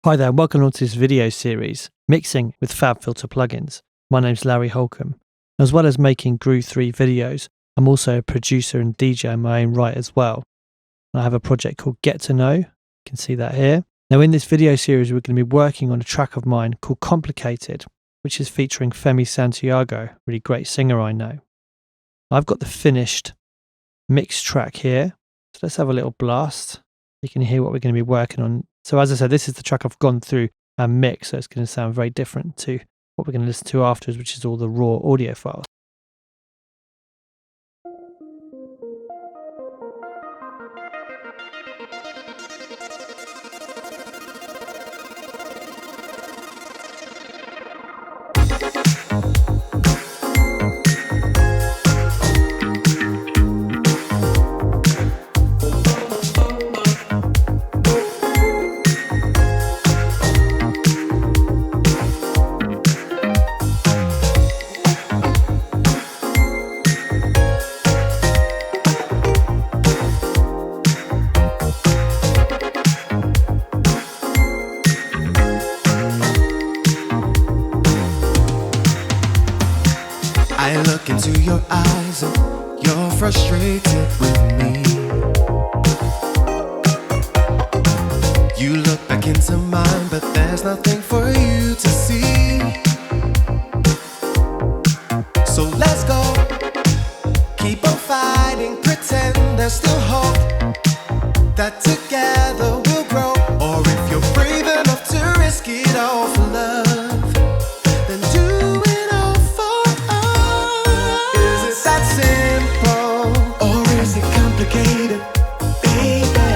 Hi there, welcome on to this video series, Mixing with FabFilter plugins. My name's Larry Holcomb. As well as making Groove 3 videos, I'm also a producer and DJ in my own right as well. I have a project called Get To Know, you can see that here. Now in this video series we're going to be working on a track of mine called Complicated, which is featuring Femi Santiago, really great singer I know. I've got the finished mixed track here, so let's have a little blast. You can hear what we're going to be working on. So as I said, this is the track I've gone through and mixed, so it's going to sound very different to what we're going to listen to afterwards, which is all the raw audio files. I look into your eyes and you're frustrated with me. You look back into mine, but there's nothing for you to see. So let's go, keep on fighting, pretend there's still hope that together we'll grow. Or if you're brave enough to risk it all for love, then do it all for us. Is it that simple, or is it complicated, baby?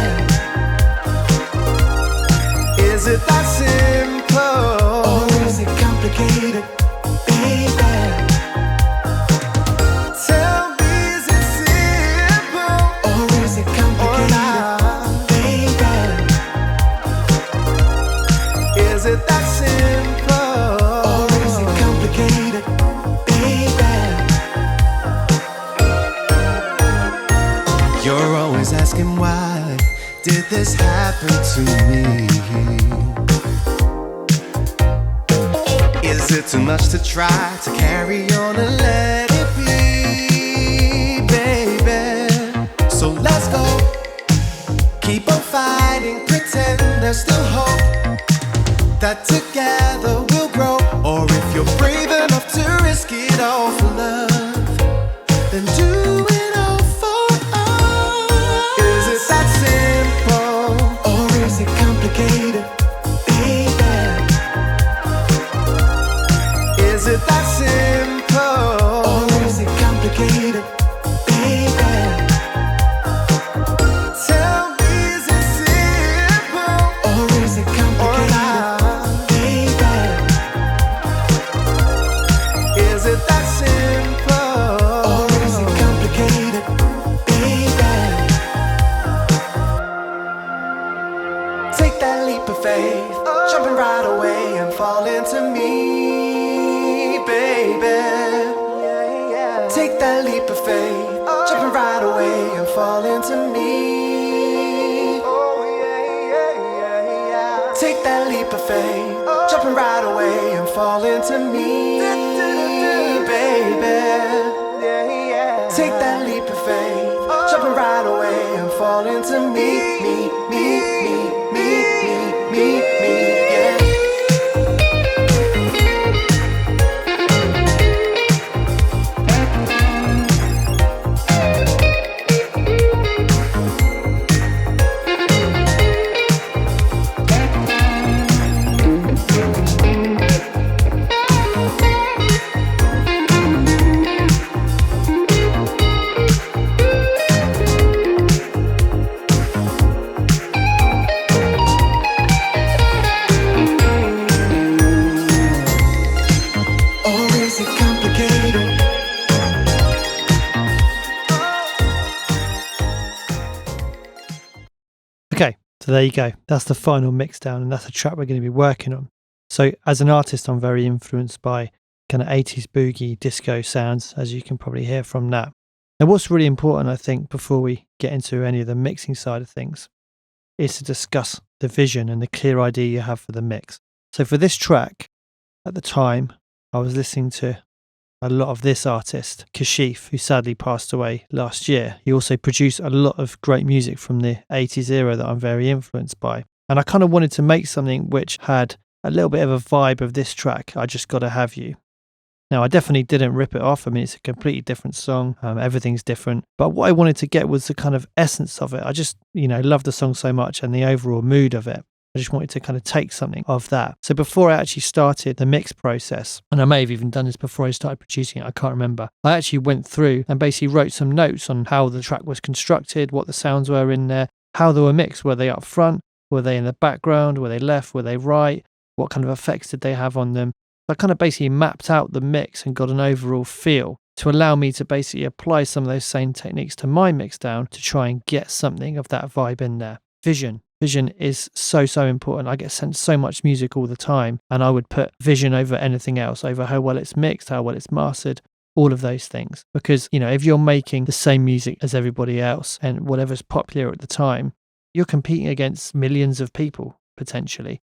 Is it that simple, or is it complicated, baby? Tell me, is it simple, or is it complicated, baby? Is it that simple, or is it complicated, baby? You're always asking why did this happen to me? Is it too much to try to carry on and let it be, baby? So let's go, keep on fighting, pretend there's still hope that together we'll grow. Or if you're brave enough to risk it all for love, then do it all for us. Is it that simple, or is it complicated, baby? Is it that simple, or is it complicated, baby? Tell me, is it simple, or is it complicated, baby? Is it that simple, or is it complicated, baby? Take that leap of faith, jumping right away and fall into me, baby. Take that leap of faith, jumping right away and fall into me. Take that leap of faith, jumping right away and fall into me, baby. Take that leap of faith, jumping right away and fall into me, yeah. Or is it complicated? Okay, so there you go. That's the final mix down, and that's a track we're going to be working on. So as an artist, I'm very influenced by kind of 80s boogie disco sounds, as you can probably hear from that. Now what's really important, I think, before we get into any of the mixing side of things, is to discuss the vision and the clear idea you have for the mix. So for this track, at the time, I was listening to a lot of this artist, Kashif, who sadly passed away last year. He also produced a lot of great music from the 80s era that I'm very influenced by. And I kind of wanted to make something which had a little bit of a vibe of this track, I Just Gotta Have You. Now, I definitely didn't rip it off. I mean, it's a completely different song. Everything's different. But what I wanted to get was the kind of essence of it. I just, love the song so much and the overall mood of it. I just wanted to kind of take something of that. So before I actually started the mix process, and I may have even done this before I started producing it, I can't remember. I actually went through and basically wrote some notes on how the track was constructed, what the sounds were in there, how they were mixed. Were they up front? Were they in the background? Were they left? Were they right? What kind of effects did they have on them? I kind of basically mapped out the mix and got an overall feel to allow me to basically apply some of those same techniques to my mix down to try and get something of that vibe in there. Vision is so important. I get sent so much music all the time, and I would put vision over anything else, over how well it's mixed, how well it's mastered, all of those things. Because, if you're making the same music as everybody else and whatever's popular at the time, you're competing against millions of people potentially.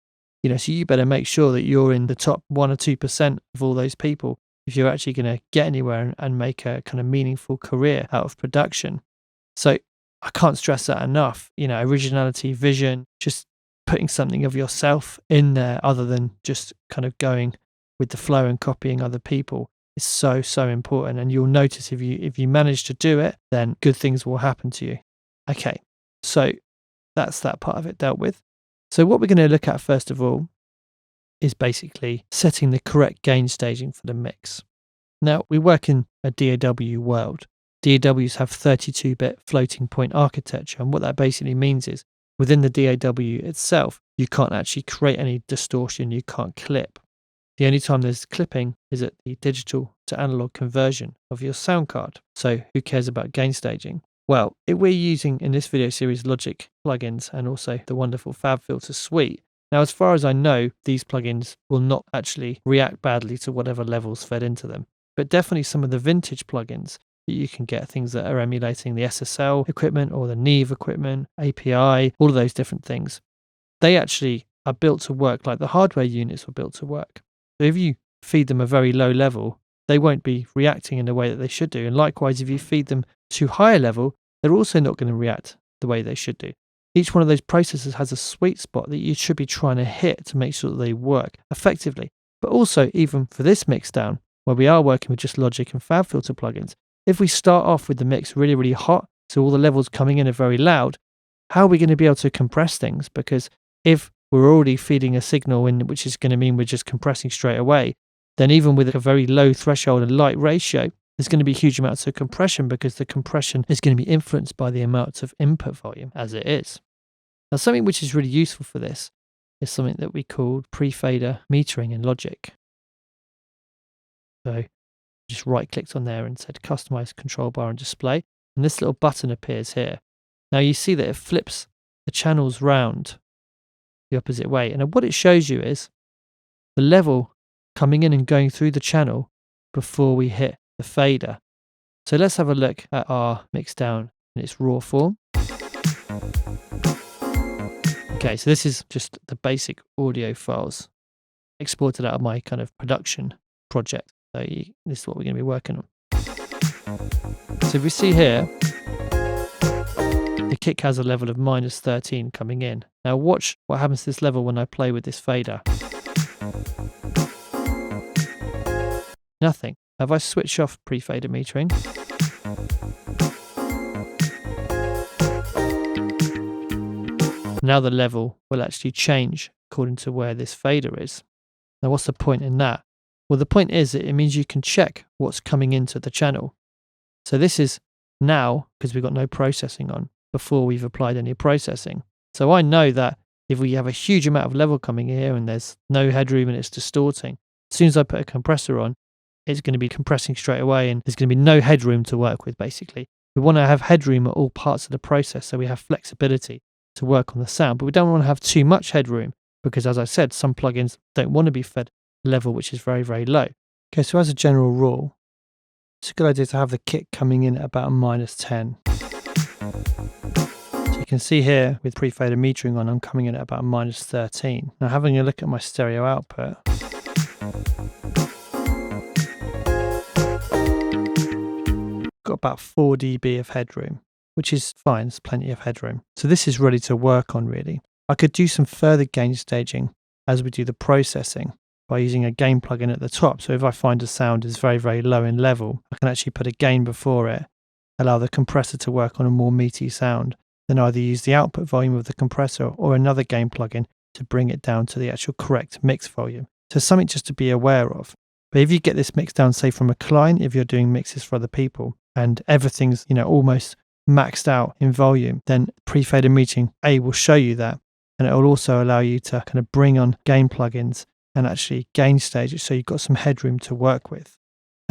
So you better make sure that you're in the top 1 or 2% of all those people if you're actually going to get anywhere and make a kind of meaningful career out of production. So I can't stress that enough. Originality, vision, just putting something of yourself in there other than just kind of going with the flow and copying other people is so important. And you'll notice if you manage to do it, then good things will happen to you. Okay, so that's that part of it dealt with. So what we're going to look at first of all is basically setting the correct gain staging for the mix. Now, we work in a DAW world. DAWs have 32-bit floating point architecture, and what that basically means is within the DAW itself, you can't actually create any distortion, you can't clip. The only time there's clipping is at the digital to analog conversion of your sound card. So who cares about gain staging? Well, we're using in this video series Logic plugins and also the wonderful FabFilter suite. Now, as far as I know, these plugins will not actually react badly to whatever levels fed into them. But definitely some of the vintage plugins that you can get, things that are emulating the SSL equipment or the Neve equipment, API, all of those different things, they actually are built to work like the hardware units were built to work. So if you feed them a very low level, they won't be reacting in the way that they should do. And likewise, if you feed them to higher level, they're also not going to react the way they should do. Each one of those processors has a sweet spot that you should be trying to hit to make sure that they work effectively. But also, even for this mix down, where we are working with just Logic and FabFilter plugins, if we start off with the mix really, really hot, so all the levels coming in are very loud, how are we going to be able to compress things? Because if we're already feeding a signal in, which is going to mean we're just compressing straight away, then even with a very low threshold and light ratio, there's going to be huge amounts of compression because the compression is going to be influenced by the amount of input volume as it is. Now, something which is really useful for this is something that we call pre-fader metering in Logic. So just right-clicked on there and said Customize Control Bar and Display, and this little button appears here. Now you see that it flips the channels round the opposite way, and what it shows you is the level coming in and going through the channel before we hit the fader. So let's have a look at our mix down in its raw form. Okay, so this is just the basic audio files exported out of my kind of production project. So this is what we're going to be working on. So if we see here, the kick has a level of -13 coming in. Now watch what happens to this level when I play with this fader. Nothing. Have I switched off pre-fader metering? Now the level will actually change according to where this fader is. Now what's the point in that? Well, the point is that it means you can check what's coming into the channel. So this is now, because we've got no processing on, before we've applied any processing. So I know that if we have a huge amount of level coming here and there's no headroom and it's distorting, as soon as I put a compressor on, it's going to be compressing straight away and there's going to be no headroom to work with, basically. We want to have headroom at all parts of the process so we have flexibility to work on the sound, but we don't want to have too much headroom because, as I said, some plugins don't want to be fed a level which is very, very low. Okay, so as a general rule, it's a good idea to have the kick coming in at about -10. So you can see here with pre-fader metering on, I'm coming in at about -13. Now having a look at my stereo output, got about 4 dB of headroom, which is fine, it's plenty of headroom. So this is ready to work on really. I could do some further gain staging as we do the processing by using a gain plugin at the top. So if I find a sound is very, very low in level, I can actually put a gain before it, allow the compressor to work on a more meaty sound, then either use the output volume of the compressor or another gain plugin to bring it down to the actual correct mix volume. So something just to be aware of. But if you get this mix down, say from a client, if you're doing mixes for other people and everything's, almost maxed out in volume, then pre-fader metering will show you that, and it will also allow you to kind of bring on gain plugins and actually gain stage it so you've got some headroom to work with.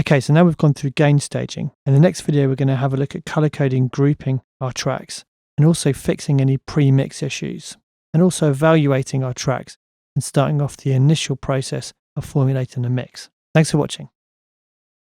Okay, so now we've gone through gain staging. In the next video, we're going to have a look at color coding, grouping our tracks, and also fixing any pre-mix issues, and also evaluating our tracks and starting off the initial process of formulating a mix. Thanks for watching.